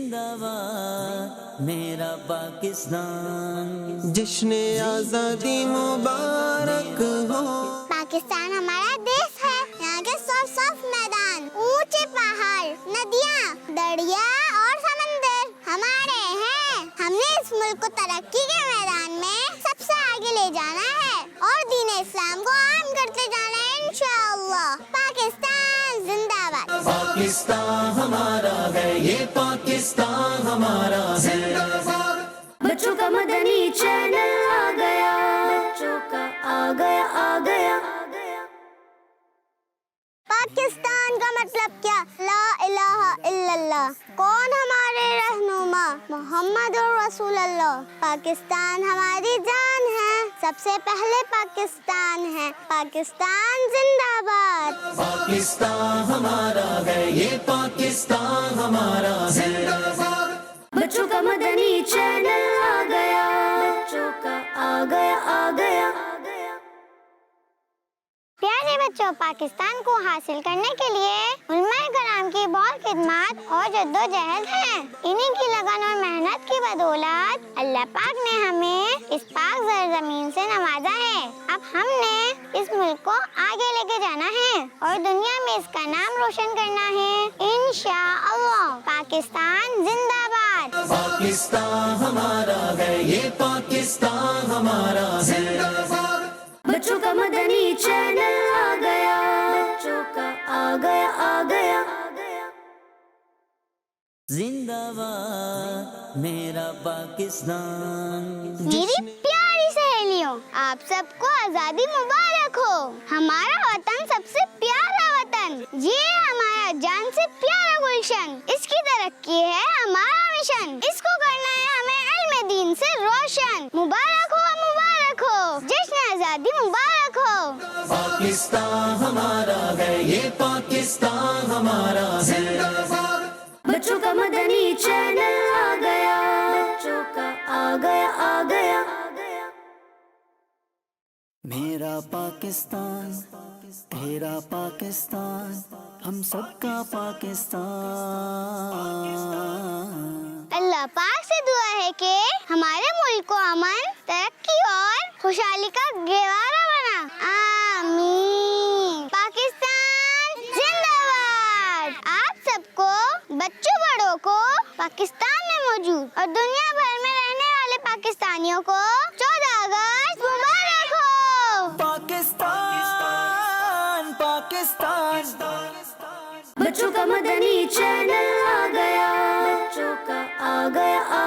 زندہ باد میرا پاکستان، جشن آزادی مبارک ہو۔ پاکستان ہمارا دیش ہے، یہاں کے صاف صاف میدان، اونچے پہاڑ، ندیاں، دریا اور سمندر ہمارے ہیں۔ ہم نے اس ملک کو ترقی کے میدان میں سب سے آگے لے جانا ہے اور دین اسلام کو عام کرتے جانا ہے انشاءاللہ۔ پاکستان زندہ باد۔ پاکستان ہمارا ہے، یہ پاکستان ہمارا ہے۔ بچوں کا مدنی چینل آ گیا، بچوں کا آ گیا۔ پاکستان کا مطلب کیا؟ لا الہ الا اللہ۔ کون ہمارے رہنما؟ محمد رسول اللہ۔ پاکستان ہماری جان ہے، سب سے پہلے پاکستان ہے۔ پاکستان زندہ باد۔ پاکستان ہمارا ہے، یہ پاکستان ہمارا ہے۔ بچوں کا مدنی چینل آ گیا، بچوں کا آ گیا۔ پیارے بچوں، پاکستان کو حاصل کرنے کے لیے علماء کرام کی بہت خدمات اور جدوجہد ہے۔ انہی کی لگن اور محنت کی بدولت اللہ پاک نے ہمیں اس پاک زمین سے نوازا ہے۔ اب ہم نے اس ملک کو آگے لے کے جانا ہے اور دنیا میں اس کا نام روشن کرنا ہے انشاءاللہ۔ پاکستان زندہ باد۔ پاکستان ہمارا ہے، یہ پاکستان ہمارا ہے۔ بچوں کا مدنی چینل آ گیا، بچوں کا آ گیا۔ زندہ باد میرا پاکستان۔ میری پیاری سہیلیوں، آپ سب کو آزادی مبارک ہو۔ ہمارا وطن سب سے پیارا وطن، یہ ہمارا جان سے پیارا گلشن، اس کی ترقی ہے ہمارا مشن، اس کو کرنا ہے ہمیں علم دین سے روشن۔ مبارک ہو، مبارک ہو، جشن آزادی مبارک ہو۔ پاکستان ہمارا ہے، یہ پاکستان ہمارا ہے۔ بچوں کا مدنی چینل آ گیا، بچوں کا آ گیا۔ میرا پاکستان، تیرا پاکستان، ہم سب کا پاکستان۔ اللہ پاک سے دعا ہے کہ ہمارے ملک کو امن، ترقی اور خوشحالی کا گہوارہ بنا۔ آمین۔ پاکستان زندہ باد۔ آپ سب کو، بچوں بڑوں کو، پاکستان میں موجود اور دنیا بھر میں رہنے والے پاکستانیوں کو 14 اگست مبارک ہو۔ پاکستان۔ بچوں کا مدنی چینل آ گیا، بچوں کا آ گیا۔